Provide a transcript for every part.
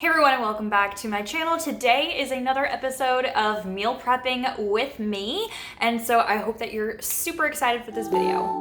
Hey everyone, and welcome back to my channel. Today is another episode of meal prepping with me, and so I hope that you're super excited for this video.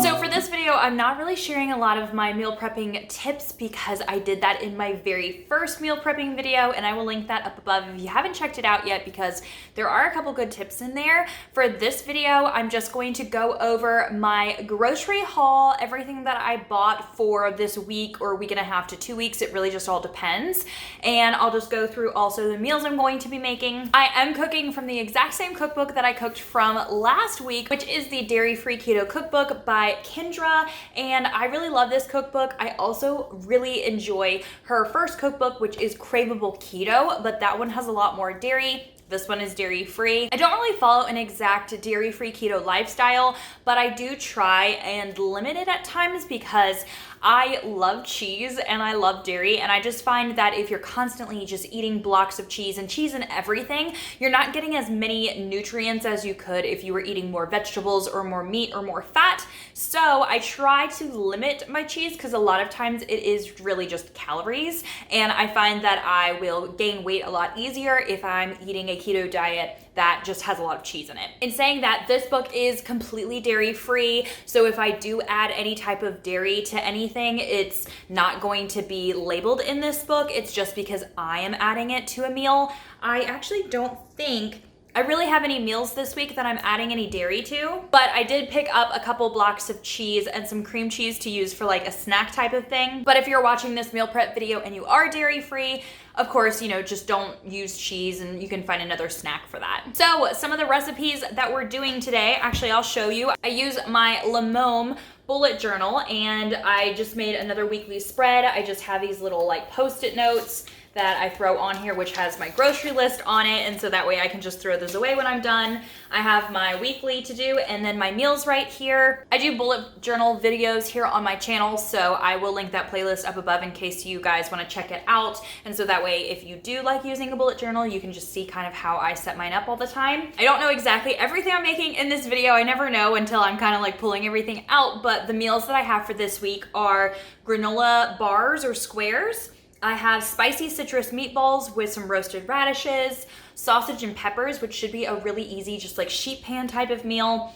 So for this video, I'm not really sharing a lot of my meal prepping tips because I did that in my very first meal prepping video, and I will link that up above if you haven't checked it out yet because there are a couple good tips in there. For this video, I'm just going to go over my grocery haul, everything that I bought for this week or week and a half to 2 weeks. It really just all depends. And I'll just go through also the meals I'm going to be making. I am cooking from the exact same cookbook that I cooked from last week, which is the Dairy-Free Keto Cookbook by Kendra, and I really love this cookbook. I also really enjoy her first cookbook, which is Craveable Keto, but that one has a lot more dairy. This one is dairy-free. I don't really follow an exact dairy-free keto lifestyle, but I do try and limit it at times because I love cheese and I love dairy, and I just find that if you're constantly just eating blocks of cheese and cheese and everything, you're not getting as many nutrients as you could if you were eating more vegetables or more meat or more fat. So I try to limit my cheese because a lot of times it is really just calories, and I find that I will gain weight a lot easier if I'm eating a keto diet that just has a lot of cheese in it. In saying that, this book is completely dairy-free, so if I do add any type of dairy to anything, it's not going to be labeled in this book. It's just because I am adding it to a meal. I actually don't think I really have any meals this week that I'm adding any dairy to, but I did pick up a couple blocks of cheese and some cream cheese to use for like a snack type of thing. But if you're watching this meal prep video and you are dairy-free, of course, just don't use cheese and you can find another snack for that. So some of the recipes that we're doing today, actually I'll show you. I use my Limome bullet journal, and I just made another weekly spread. I just have these little like Post-it notes that I throw on here, which has my grocery list on it, and so that way I can just throw those away when I'm done. I have my weekly to do and then my meals right here. I do bullet journal videos here on my channel, so I will link that playlist up above in case you guys want to check it out, and so that way if you do like using a bullet journal, you can just see kind of how I set mine up all the time. I don't know exactly everything I'm making in this video. I never know until I'm kind of like pulling everything out, but the meals that I have for this week are granola bars or squares. I have spicy citrus meatballs with some roasted radishes, sausage and peppers, which should be a really easy, just like sheet pan type of meal,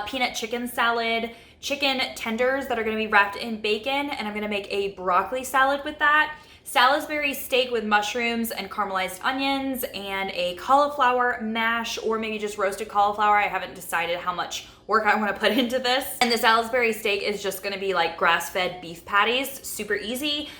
peanut chicken salad, chicken tenders that are gonna be wrapped in bacon, and I'm gonna make a broccoli salad with that, Salisbury steak with mushrooms and caramelized onions, and a cauliflower mash, or maybe just roasted cauliflower. I haven't decided how much work I want to put into this. And the Salisbury steak is just gonna be like grass-fed beef patties, super easy.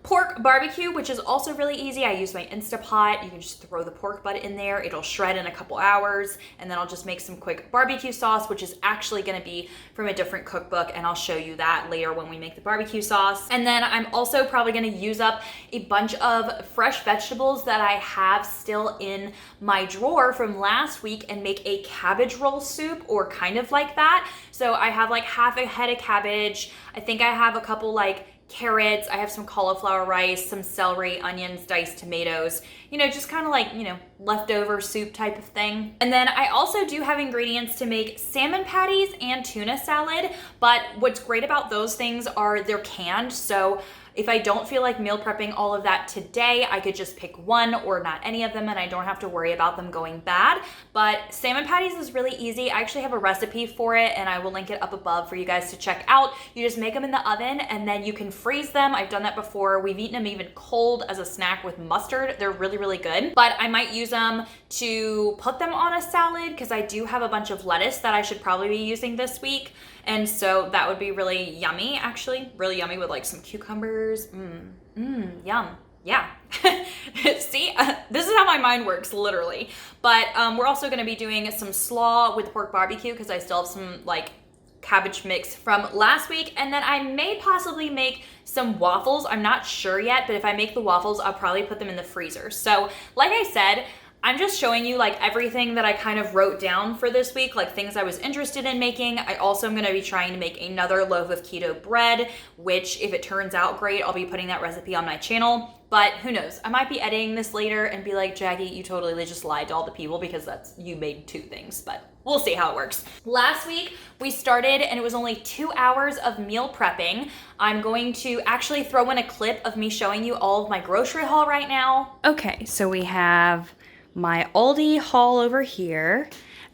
Pork barbecue, which is also really easy. I use my Instapot. You can just throw the pork butt in there. It'll shred in a couple hours, and then I'll just make some quick barbecue sauce, which is actually gonna be from a different cookbook, and I'll show you that later when we make the barbecue sauce. And then I'm also probably gonna use up a bunch of fresh vegetables that I have still in my drawer from last week and make a cabbage roll soup, or kind of like that. So I have like half a head of cabbage. I think I have a couple like carrots, I have some cauliflower rice, some celery, onions, diced tomatoes, just kind of like, leftover soup type of thing. And then I also do have ingredients to make salmon patties and tuna salad, but what's great about those things are they're canned, so if I don't feel like meal prepping all of that today, I could just pick one or not any of them, and I don't have to worry about them going bad. But salmon patties is really easy. I actually have a recipe for it, and I will link it up above for you guys to check out. You just make them in the oven, and then you can freeze them. I've done that before. We've eaten them even cold as a snack with mustard. They're really, really good. But I might use them to put them on a salad because I do have a bunch of lettuce that I should probably be using this week. And so that would be really yummy, actually. Really yummy with like some cucumbers. Yum. Yeah. See, this is how my mind works, literally. But we're also gonna be doing some slaw with pork barbecue because I still have some like cabbage mix from last week. And then I may possibly make some waffles. I'm not sure yet, but if I make the waffles, I'll probably put them in the freezer. So like I said, I'm just showing you like everything that I kind of wrote down for this week, like things I was interested in making. I also am going to be trying to make another loaf of keto bread, which if it turns out great, I'll be putting that recipe on my channel. But who knows? I might be editing this later and be like, Jackie, you totally just lied to all the people because you made 2 things, but we'll see how it works. Last week we started and it was only 2 hours of meal prepping. I'm going to actually throw in a clip of me showing you all of my grocery haul right now. Okay, so we have my Aldi haul over here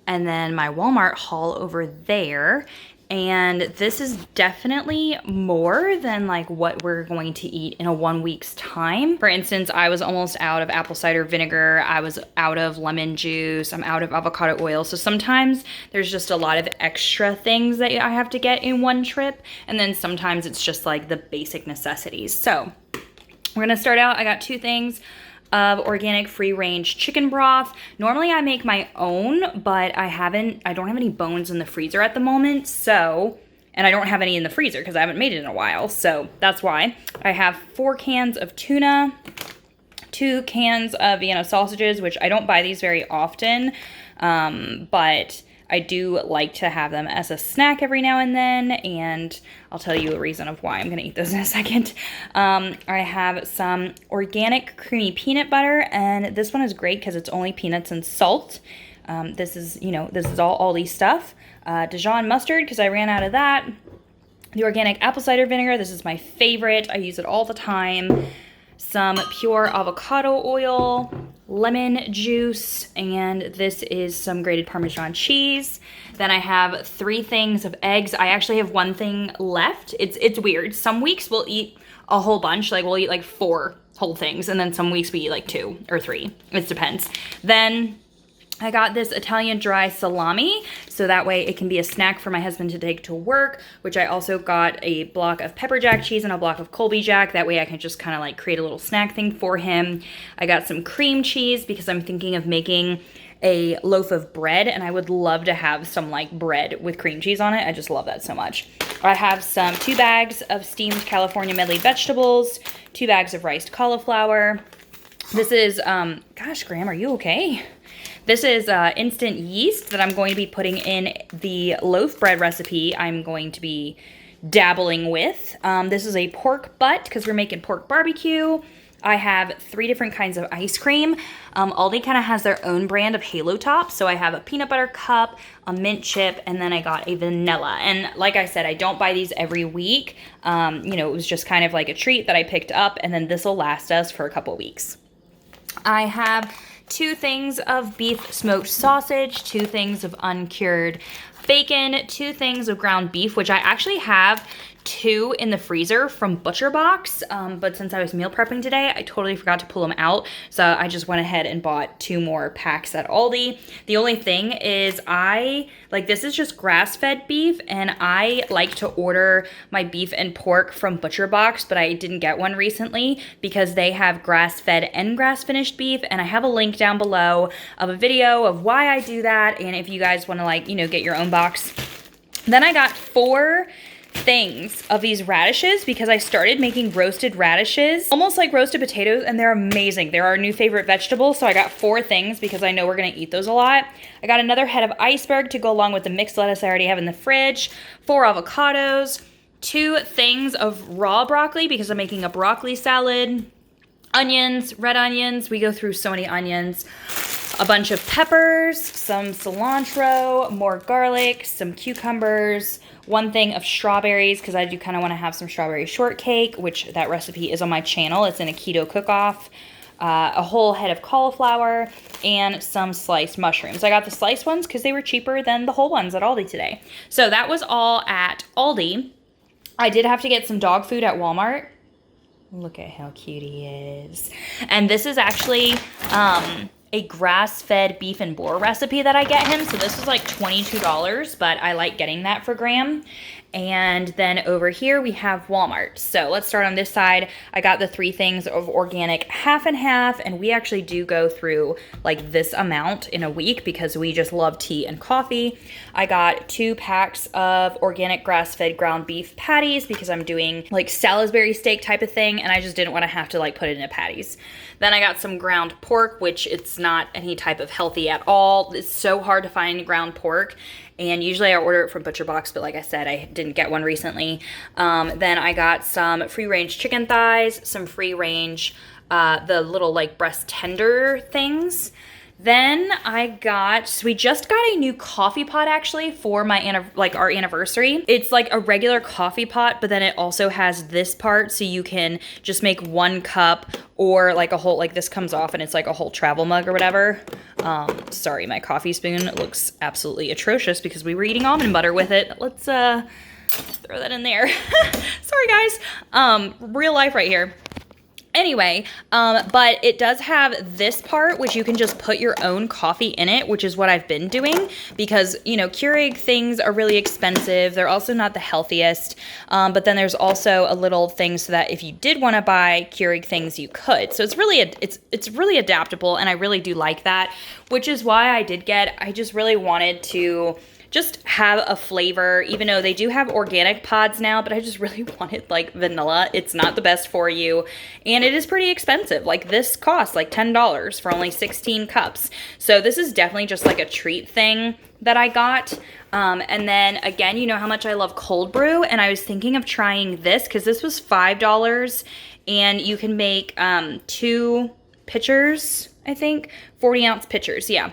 and then my Walmart haul over there. And this is definitely more than like what we're going to eat in a 1 week's time. For instance, I was almost out of apple cider vinegar. I was out of lemon juice. I'm out of avocado oil. So sometimes there's just a lot of extra things that I have to get in one trip. And then sometimes it's just like the basic necessities. So we're gonna start out, I got 2 things of organic free-range chicken broth. Normally I make my own, but I don't have any bones in the freezer at the moment, so, and I don't have any in the freezer because I haven't made it in a while, so that's why. I have 4 cans of tuna, 2 cans of Vienna sausages, which I don't buy these very often, but I do like to have them as a snack every now and then, and I'll tell you a reason of why I'm gonna eat those in a second. I have some organic creamy peanut butter, and this one is great because it's only peanuts and salt. This is all Aldi stuff. Dijon mustard, because I ran out of that. The organic apple cider vinegar, this is my favorite. I use it all the time. Some pure avocado oil, lemon juice, and this is some grated Parmesan cheese. Then I have 3 things of eggs. I actually have 1 thing left. It's weird. Some weeks we'll eat a whole bunch, like we'll eat like 4 whole things, and then some weeks we eat like 2 or 3. It depends. Then I got this Italian dry salami, so that way it can be a snack for my husband to take to work, which I also got a block of pepper jack cheese and a block of Colby Jack. That way I can just kind of like create a little snack thing for him. I got some cream cheese because I'm thinking of making a loaf of bread, and I would love to have some like bread with cream cheese on it. I just love that so much. I have some 2 bags of steamed California medley vegetables, 2 bags of riced cauliflower. This is, gosh, Graham, are you okay? This is instant yeast that I'm going to be putting in the loaf bread recipe I'm going to be dabbling with. This is a pork butt because we're making pork barbecue. I have 3 different kinds of ice cream. Aldi kind of has their own brand of Halo Top. So I have a peanut butter cup, a mint chip, and then I got a vanilla. And like I said, I don't buy these every week. It was just kind of like a treat that I picked up, and then this will last us for a couple weeks. I have 2 things of beef smoked sausage, 2 things of uncured bacon, 2 things of ground beef, which I actually have 2 in the freezer from Butcher Box, but since I was meal prepping today, I totally forgot to pull them out, so I just went ahead and bought 2 more packs at Aldi. The only thing is this is just grass-fed beef, and I like to order my beef and pork from Butcher Box, but I didn't get one recently because they have grass-fed and grass-finished beef, and I have a link down below of a video of why I do that, and if you guys want to get your own box. Then I got 4 things of these radishes because I started making roasted radishes, almost like roasted potatoes, and they're amazing. They're our new favorite vegetable, so I got 4 things because I know we're gonna eat those a lot. I got another head of iceberg to go along with the mixed lettuce I already have in the fridge, 4 avocados, 2 things of raw broccoli because I'm making a broccoli salad, onions, red onions, we go through so many onions, a bunch of peppers, some cilantro, more garlic, some cucumbers, 1 thing of strawberries because I do kind of want to have some strawberry shortcake, which that recipe is on my channel. It's in a keto cook-off. A whole head of cauliflower, and some sliced mushrooms. I got the sliced ones because they were cheaper than the whole ones at Aldi today. So that was all at Aldi. I did have to get some dog food at Walmart. Look at how cute he is. And this is actually a grass-fed beef and boar recipe that I get him. So this was like $22, but I like getting that for Graham. And then over here we have Walmart. So let's start on this side. I got the 3 things of organic half and half, and we actually do go through like this amount in a week because we just love tea and coffee. I got 2 packs of organic grass-fed ground beef patties because I'm doing like Salisbury steak type of thing, and I just didn't want to have to like put it in patties. Then I got some ground pork, which it's not any type of healthy at all. It's so hard to find ground pork. And usually I order it from Butcher Box, but like I said, I didn't get one recently. Then I got some free-range chicken thighs, some free-range, the little like breast tender things. Then we just got a new coffee pot actually for my our anniversary. It's like a regular coffee pot, but then it also has this part so you can just make 1 cup or like a whole, like this comes off and it's like a whole travel mug or whatever. Sorry, my coffee spoon looks absolutely atrocious because we were eating almond butter with it. Let's throw that in there. Sorry guys, real life right here. Anyway, but it does have this part, which you can just put your own coffee in it, which is what I've been doing because, you know, Keurig things are really expensive. They're also not the healthiest. But then there's also a little thing so that if you did want to buy Keurig things, you could. So it's really adaptable, and I really do like that, which is why I just really wanted to just have a flavor, even though they do have organic pods now, but I just really wanted like vanilla. It's not the best for you, and it is pretty expensive. Like this costs like $10 for only 16 cups. So this is definitely just like a treat thing that I got. And then again, you know how much I love cold brew, and I was thinking of trying this because this was $5 and you can make 2 pitchers, I think, 40-ounce pitchers, yeah.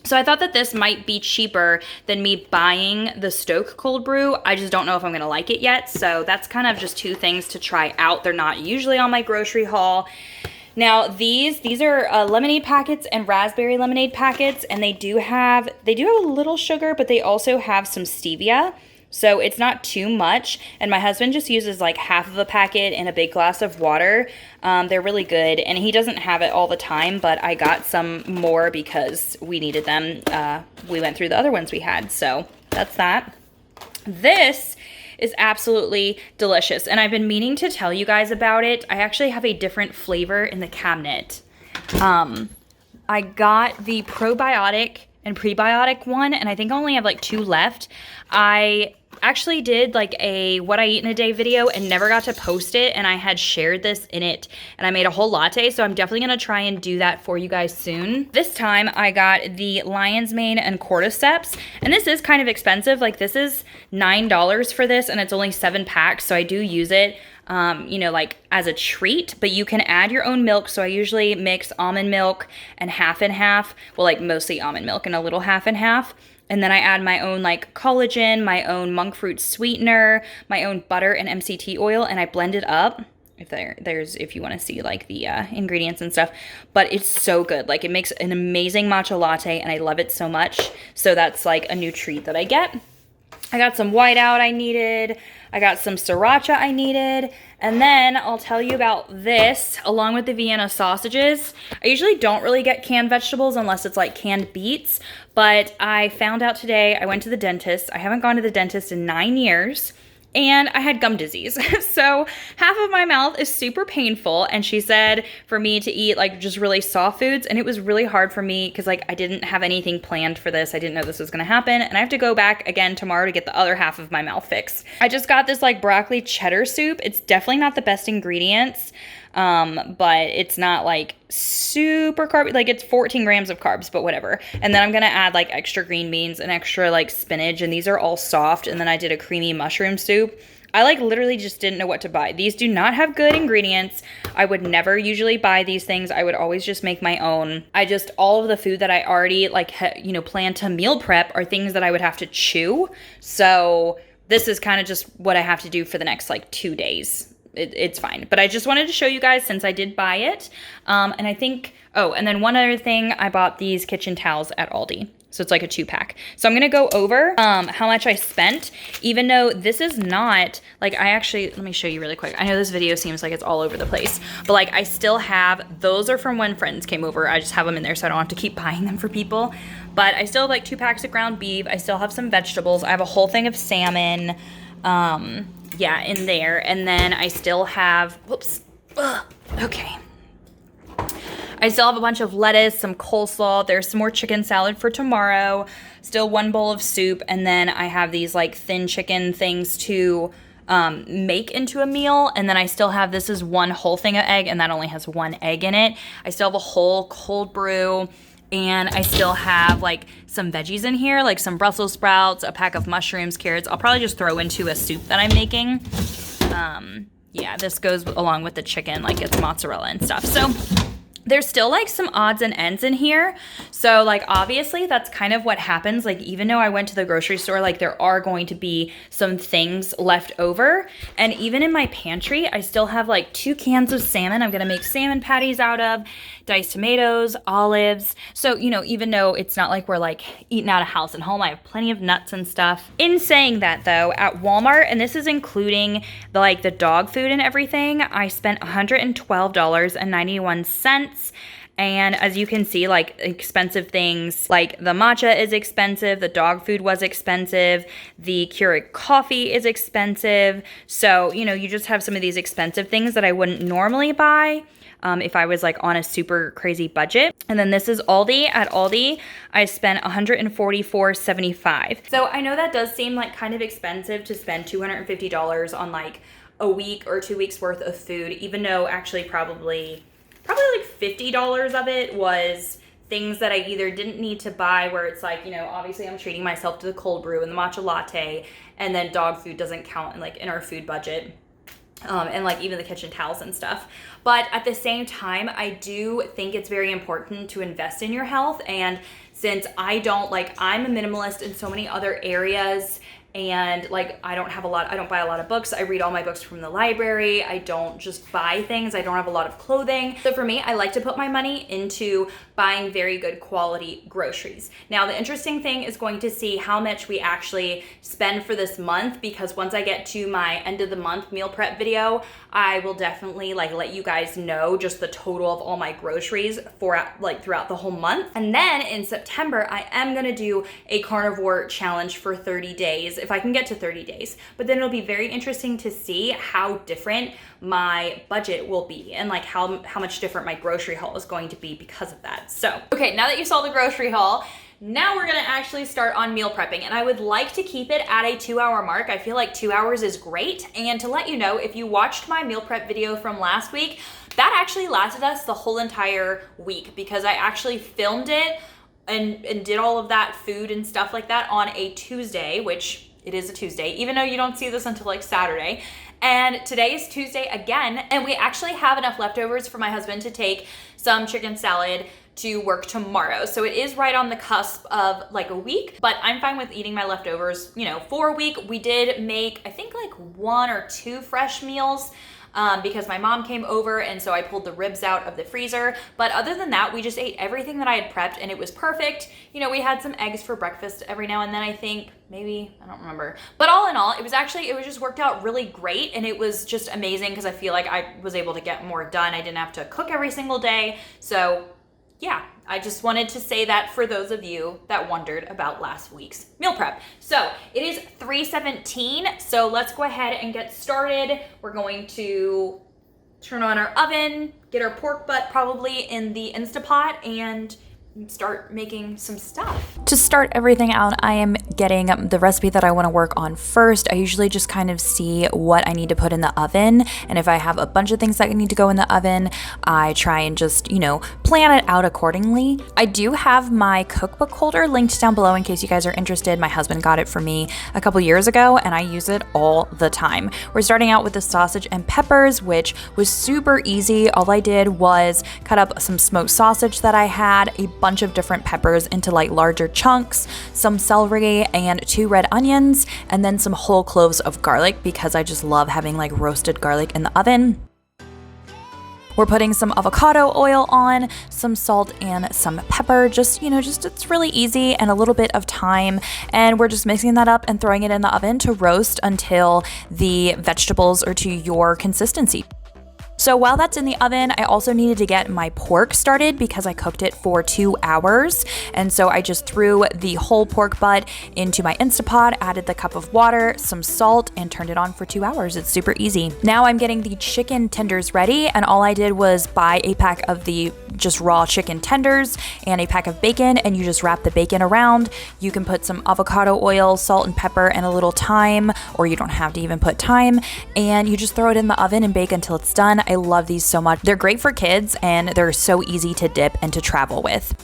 So I thought that this might be cheaper than me buying the Stoke cold brew. I just don't know if I'm gonna like it yet. So that's kind of just 2 things to try out. They're not usually on my grocery haul. Now these are lemonade packets and raspberry lemonade packets, and they do have a little sugar, but they also have some stevia. So it's not too much, and my husband just uses like half of a packet in a big glass of water. They're really good, and he doesn't have it all the time, but I got some more because we needed them. We went through the other ones we had, so that's that. This is absolutely delicious, and I've been meaning to tell you guys about it. I actually have a different flavor in the cabinet. I got the probiotic and prebiotic one, and I think I only have like 2 left. I actually did like a what I eat in a day video and never got to post it, and I had shared this in it, and I made a whole latte, so I'm definitely gonna try and do that for you guys soon. This time I got the lion's mane and cordyceps, and this is kind of expensive. Like this is $9 for this, and it's only 7 packs, so I do use it you know, like as a treat, but you can add your own milk. So I usually mix almond milk and half and half, well, like mostly almond milk and a little half and half. And then I add my own like collagen, my own monk fruit sweetener, my own butter and MCT oil, and I blend it up. If you want to see like the ingredients and stuff, but it's so good. Like it makes an amazing matcha latte, and I love it so much. So that's like a new treat that I get. I got some whiteout I needed. I got some sriracha I needed. And then I'll tell you about this along with the Vienna sausages. I usually don't really get canned vegetables unless it's like canned beets, but I found out today, I went to the dentist. I haven't gone to the dentist in 9 years. And I had gum disease. So half of my mouth is super painful. And she said for me to eat like just really soft foods. And it was really hard for me because like I didn't have anything planned for this. I didn't know this was gonna happen. And I have to go back again tomorrow to get the other half of my mouth fixed. I just got this like broccoli cheddar soup. It's definitely not the best ingredients. But it's not like super carb, like it's 14 grams of carbs, but whatever. And then I'm gonna add like extra green beans and extra like spinach, and these are all soft. And then I did a creamy mushroom soup. I like literally just didn't know what to buy. These do not have good ingredients. I would never usually buy these things. I would always just make my own. All of the food that I already like, plan to meal prep are things that I would have to chew. So this is kind of just what I have to do for the next like 2 days. It's fine. But I just wanted to show you guys since I did buy it. And I think, and then one other thing, I bought these kitchen towels at Aldi. So it's like a 2-pack. So I'm going to go over how much I spent, even though this is not, like let me show you really quick. I know this video seems like it's all over the place, but like I still have, those are from when friends came over. I just have them in there so I don't have to keep buying them for people. But I still have like 2 packs of ground beef. I still have some vegetables. I have a whole thing of salmon. Yeah, in there. And then I still have, okay. I still have a bunch of lettuce, some coleslaw. There's some more chicken salad for tomorrow. Still 1 bowl of soup. And then I have these like thin chicken things to make into a meal. And then I still have, this is 1 whole thing of egg, and that only has 1 egg in it. I still have a whole cold brew. And I still have like some veggies in here, like some Brussels sprouts, a pack of mushrooms, carrots. I'll probably just throw into a soup that I'm making. Yeah, this goes along with the chicken, like it's mozzarella and stuff. So there's still like some odds and ends in here. So like obviously that's kind of what happens. Like even though I went to the grocery store, like there are going to be some things left over. And even in my pantry, I still have like 2 cans of salmon I'm gonna make salmon patties out of, diced tomatoes, olives. So, you know, even though it's not like we're like eating out of house and home, I have plenty of nuts and stuff. In saying that though, at Walmart, and this is including the dog food and everything, I spent $112.91. And as you can see, like expensive things, like the matcha is expensive, the dog food was expensive, the Keurig coffee is expensive. So, you know, you just have some of these expensive things that I wouldn't normally buy if I was like on a super crazy budget. And then this is Aldi. At Aldi, I spent $144.75. So I know that does seem like kind of expensive to spend $250 on like a week or 2 weeks worth of food, even though actually probably like $50 of it was things that I either didn't need to buy, where it's like, you know, obviously I'm treating myself to the cold brew and the matcha latte, and then dog food doesn't count in our food budget. And like even the kitchen towels and stuff. But at the same time, I do think it's very important to invest in your health. And since I'm a minimalist in so many other areas, and like I don't buy a lot of books. I read all my books from the library. I don't just buy things. I don't have a lot of clothing. So for me, I like to put my money into buying very good quality groceries. Now, the interesting thing is going to see how much we actually spend for this month, because once I get to my end of the month meal prep video, I will definitely like let you guys know just the total of all my groceries for like throughout the whole month. And then in September, I am gonna do a carnivore challenge for 30 days, if I can get to 30 days. But then it'll be very interesting to see how different my budget will be, and like how much different my grocery haul is going to be because of that. So, okay, now that you saw the grocery haul, now we're gonna actually start on meal prepping, and I would like to keep it at a 2-hour mark. I feel like 2 hours is great. And to let you know, if you watched my meal prep video from last week, that actually lasted us the whole entire week, because I actually filmed it and did all of that food and stuff like that on a Tuesday, which it is a Tuesday, even though you don't see this until like Saturday. And today is Tuesday again, and we actually have enough leftovers for my husband to take some chicken salad to work tomorrow. So it is right on the cusp of like a week, but I'm fine with eating my leftovers, you know, for a week. We did make, I think like 1 or 2 fresh meals because my mom came over, and so I pulled the ribs out of the freezer. But other than that, we just ate everything that I had prepped, and it was perfect. You know, we had some eggs for breakfast every now and then, I think. Maybe, I don't remember. But all in all, it was just worked out really great, and it was just amazing because I feel like I was able to get more done. I didn't have to cook every single day. So yeah, I just wanted to say that for those of you that wondered about last week's meal prep. So it is 3:17, so let's go ahead and get started. We're going to turn on our oven, get our pork butt probably in the Instapot, and start making some stuff. To start everything out, I am getting the recipe that I want to work on first. I usually just kind of see what I need to put in the oven, and if I have a bunch of things that need to go in the oven, I try and just, you know, plan it out accordingly. I do have my cookbook holder linked down below in case you guys are interested. My husband got it for me a couple years ago, and I use it all the time. We're starting out with the sausage and peppers, which was super easy. All I did was cut up some smoked sausage that I had, a bunch of different peppers into like larger chunks, some celery, and 2 red onions, and then some whole cloves of garlic because I just love having like roasted garlic in the oven. We're putting some avocado oil on, some salt, and some pepper. Just, you know, it's really easy and a little bit of time. And we're just mixing that up and throwing it in the oven to roast until the vegetables are to your consistency. So while that's in the oven, I also needed to get my pork started because I cooked it for 2 hours. And so I just threw the whole pork butt into my Instapot, added the cup of water, some salt, and turned it on for 2 hours. It's super easy. Now I'm getting the chicken tenders ready, and all I did was buy a pack of the just raw chicken tenders and a pack of bacon, and you just wrap the bacon around. You can put some avocado oil, salt and pepper, and a little thyme, or you don't have to even put thyme, and you just throw it in the oven and bake until it's done. I love these so much. They're great for kids, and they're so easy to dip and to travel with.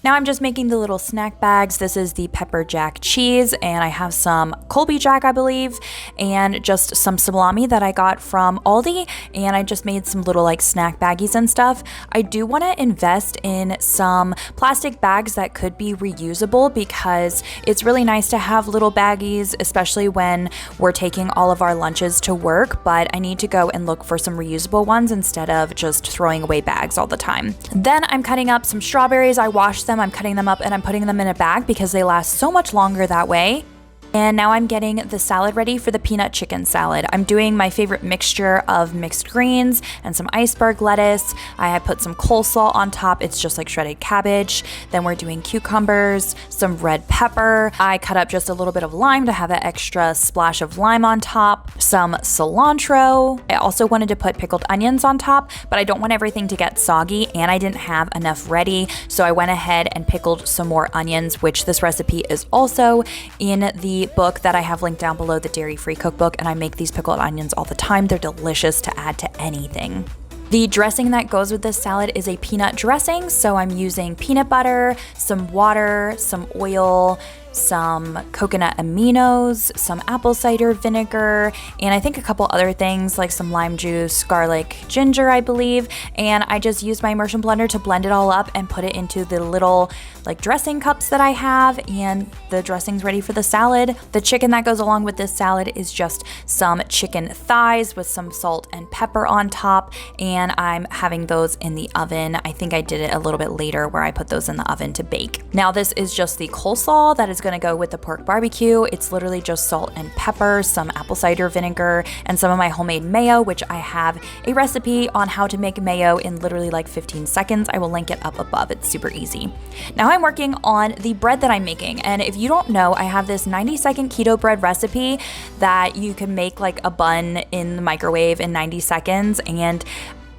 Now I'm just making the little snack bags. This is the pepper jack cheese, and I have some Colby Jack, I believe, and just some salami that I got from Aldi, and I just made some little like snack baggies and stuff. I do want to invest in some plastic bags that could be reusable because it's really nice to have little baggies, especially when we're taking all of our lunches to work, but I need to go and look for some reusable ones instead of just throwing away bags all the time. Then I'm cutting up some strawberries. I washed them. I'm cutting them up and I'm putting them in a bag because they last so much longer that way. And now I'm getting the salad ready for the peanut chicken salad. I'm doing my favorite mixture of mixed greens and some iceberg lettuce. I put some coleslaw on top. It's just like shredded cabbage. Then we're doing cucumbers, some red pepper. I cut up just a little bit of lime to have that extra splash of lime on top, some cilantro. I also wanted to put pickled onions on top, but I don't want everything to get soggy, and I didn't have enough ready. So I went ahead and pickled some more onions, which this recipe is also in the book that I have linked down below, the dairy-free cookbook, and I make these pickled onions all the time. They're delicious to add to anything. The dressing that goes with this salad is a peanut dressing, so I'm using peanut butter, some water, some oil, some coconut aminos, some apple cider vinegar, and I think a couple other things like some lime juice, garlic, ginger, I believe. And I just used my immersion blender to blend it all up and put it into the little like dressing cups that I have, and the dressing's ready for the salad. The chicken that goes along with this salad is just some chicken thighs with some salt and pepper on top, and I'm having those in the oven. I think I did it a little bit later where I put those in the oven to bake. Now this is just the coleslaw that is going to go with the pork barbecue. It's literally just salt and pepper, some apple cider vinegar, and some of my homemade mayo, which I have a recipe on how to make mayo in literally like 15 seconds. I will link it up above. It's super easy. Now I'm working on the bread that I'm making, and if you don't know, I have this 90-second keto bread recipe that you can make like a bun in the microwave in 90 seconds, and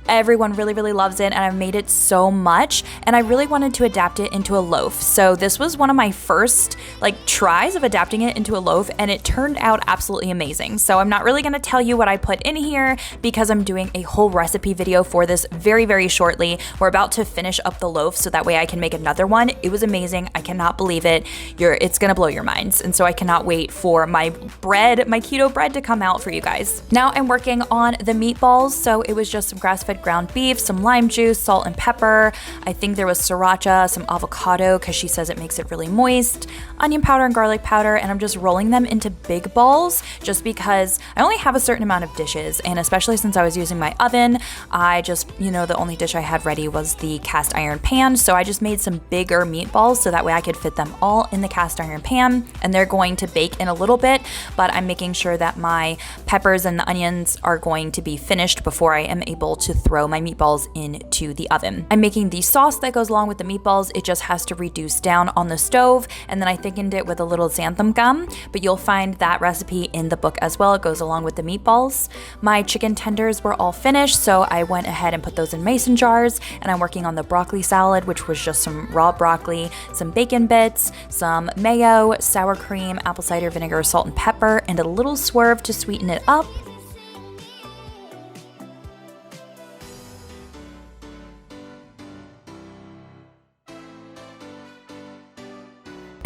everyone really loves it, and I've made it so much, and I really wanted to adapt it into a loaf. So this was one of my first like tries of adapting it into a loaf, and it turned out absolutely amazing. So I'm not really going to tell you what I put in here because I'm doing a whole recipe video for this very shortly. We're about to finish up the loaf so that way I can make another one. It was amazing. I cannot believe it. It's going to blow your minds. And so I cannot wait for my bread, my keto bread, to come out for you guys. Now I'm working on the meatballs. So it was just some grass-fed ground beef, some lime juice, salt and pepper. I think there was sriracha, some avocado because she says it makes it really moist, onion powder and garlic powder, and I'm just rolling them into big balls just because I only have a certain amount of dishes, and especially since I was using my oven, I just, the only dish I had ready was the cast iron pan, so I just made some bigger meatballs so that way I could fit them all in the cast iron pan, and they're going to bake in a little bit, but I'm making sure that my peppers and the onions are going to be finished before I am able to throw my meatballs into the oven. I'm making the sauce that goes along with the meatballs. It just has to reduce down on the stove, and then I thickened it with a little xanthan gum, but you'll find that recipe in the book as well. It goes along with the meatballs. My chicken tenders were all finished, so I went ahead and put those in mason jars, and I'm working on the broccoli salad, which was just some raw broccoli, some bacon bits, some mayo, sour cream, apple cider vinegar, salt and pepper, and a little swerve to sweeten it up.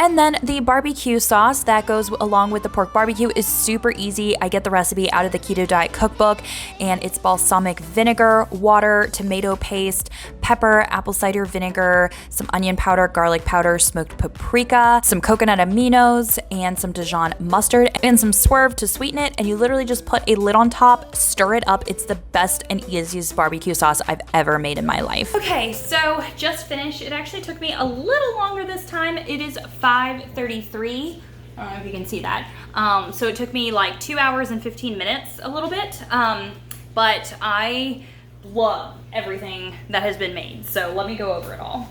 And then the barbecue sauce that goes along with the pork barbecue is super easy. I get the recipe out of the Keto Diet Cookbook, and it's balsamic vinegar, water, tomato paste, pepper, apple cider vinegar, some onion powder, garlic powder, smoked paprika, some coconut aminos, and some Dijon mustard, and some swerve to sweeten it. And you literally just put a lid on top, stir it up. It's the best and easiest barbecue sauce I've ever made in my life. Okay, so just finished. It actually took me a little longer this time. It is 5:33. I don't know if you can see that. So it took me like 2 hours and 15 minutes, a little bit. But I love everything that has been made. So let me go over it all.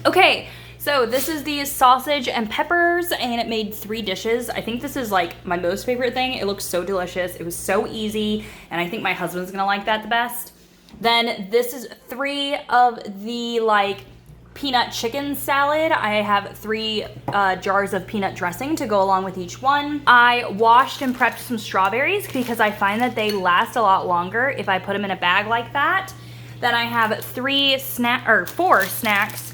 Okay, so this is the sausage and peppers, and it made 3 dishes. I think this is like my most favorite thing. It looks so delicious. It was so easy, and I think my husband's gonna like that the best. Then this is 3 of the like peanut chicken salad. I have 3 jars of peanut dressing to go along with each one. I washed and prepped some strawberries because I find that they last a lot longer if I put them in a bag like that. Then I have 4 snacks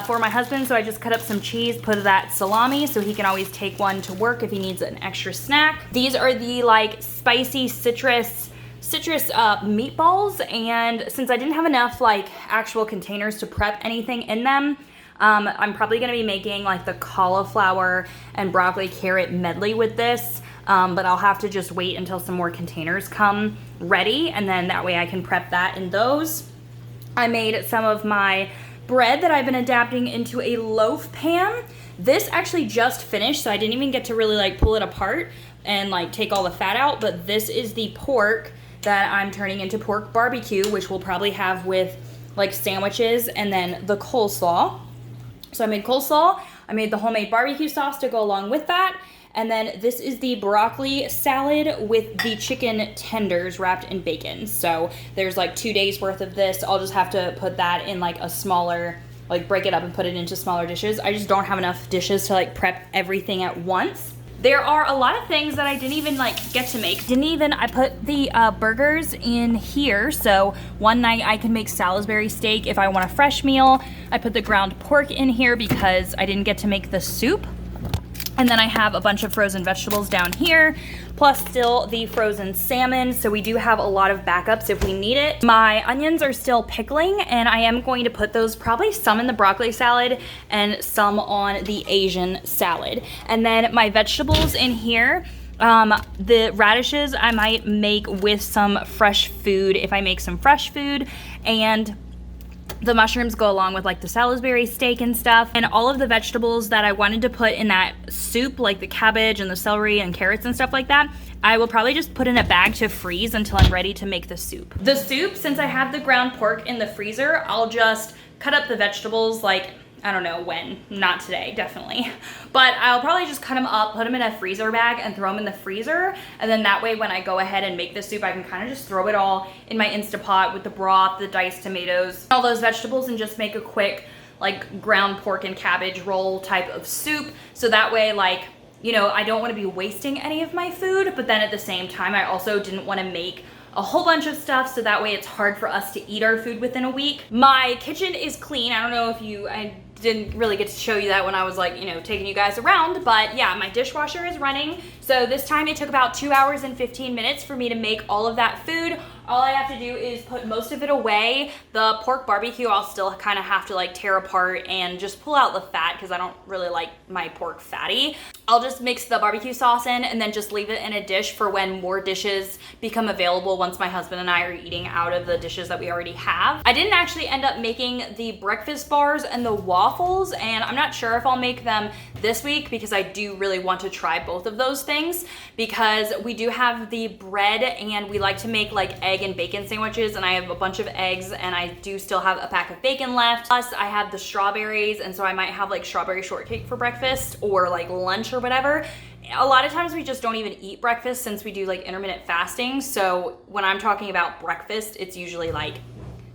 for my husband. So I just cut up some cheese, put that salami so he can always take one to work if he needs an extra snack. These are the like spicy citrus meatballs, and since I didn't have enough like actual containers to prep anything in them, I'm probably gonna be making like the cauliflower and broccoli carrot medley with this, but I'll have to just wait until some more containers come ready, and then that way I can prep that in those. I made some of my bread that I've been adapting into a loaf pan. This actually just finished, so I didn't even get to really like pull it apart and like take all the fat out, but this is the pork that I'm turning into pork barbecue, which we'll probably have with like sandwiches, and then the coleslaw. So I made coleslaw, I made the homemade barbecue sauce to go along with that, and then this is the broccoli salad with the chicken tenders wrapped in bacon. So there's like 2 days worth of this. I'll just have to put that in like a smaller, like break it up and put it into smaller dishes. I just don't have enough dishes to like prep everything at once. There are a lot of things that I didn't even like get to make. I put the burgers in here. So one night I can make Salisbury steak if I want a fresh meal. I put the ground pork in here because I didn't get to make the soup. And then I have a bunch of frozen vegetables down here, plus still the frozen salmon. So we do have a lot of backups if we need it. My onions are still pickling, and I am going to put those probably some in the broccoli salad and some on the Asian salad. And then my vegetables in here, the radishes I might make with some fresh food if I make some fresh food, and the mushrooms go along with like the Salisbury steak and stuff. And all of the vegetables that I wanted to put in that soup, like the cabbage and the celery and carrots and stuff like that, I will probably just put in a bag to freeze until I'm ready to make the soup. The soup, since I have the ground pork in the freezer, I'll just cut up the vegetables like, I don't know when, not today, definitely. But I'll probably just cut them up, put them in a freezer bag and throw them in the freezer. And then that way when I go ahead and make the soup, I can kind of just throw it all in my Instapot with the broth, the diced tomatoes, all those vegetables, and just make a quick like ground pork and cabbage roll type of soup. So that way, like, you know, I don't want to be wasting any of my food, but then at the same time, I also didn't want to make a whole bunch of stuff, so that way it's hard for us to eat our food within a week. My kitchen is clean. I don't know if I didn't really get to show you that when I was like, you know, taking you guys around, but yeah, my dishwasher is running. So this time it took about 2 hours and 15 minutes for me to make all of that food. All I have to do is put most of it away. The pork barbecue, I'll still kind of have to like tear apart and just pull out the fat because I don't really like my pork fatty. I'll just mix the barbecue sauce in and then just leave it in a dish for when more dishes become available once my husband and I are eating out of the dishes that we already have. I didn't actually end up making the breakfast bars and the waffles, and I'm not sure if I'll make them this week because I do really want to try both of those things, because we do have the bread and we like to make like egg and bacon sandwiches, and I have a bunch of eggs and I do still have a pack of bacon left. Plus I have the strawberries, and so I might have like strawberry shortcake for breakfast or like lunch or whatever. A lot of times we just don't even eat breakfast since we do like intermittent fasting. So when I'm talking about breakfast, it's usually like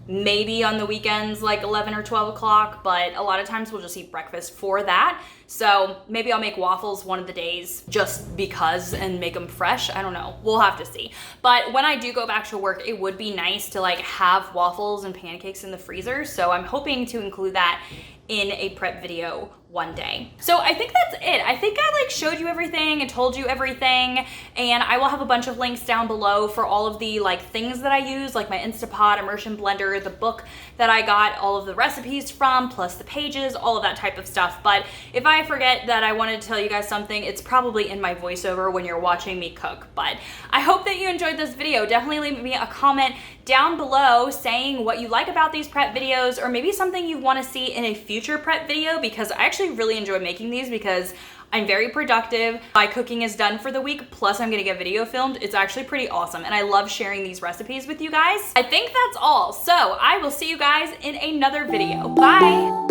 maybe on the weekends like 11 or 12 o'clock, but a lot of times we'll just eat breakfast for that. So maybe I'll make waffles one of the days just because and make them fresh. I don't know, we'll have to see. But when I do go back to work, it would be nice to like have waffles and pancakes in the freezer. So I'm hoping to include that in a prep video one day. So I think that's it. I think I like showed you everything and told you everything, and I will have a bunch of links down below for all of the like things that I use, like my Instapot, immersion blender, the book that I got all of the recipes from, plus the pages, all of that type of stuff. But if I forget that I wanted to tell you guys something, it's probably in my voiceover when you're watching me cook. But I hope that you enjoyed this video. Definitely leave me a comment down below saying what you like about these prep videos, or maybe something you want to see in a future prep video, because I actually really enjoy making these because I'm very productive. My cooking is done for the week, plus I'm gonna get video filmed. It's actually pretty awesome, and I love sharing these recipes with you guys. I think that's all. So I will see you guys in another video. Bye.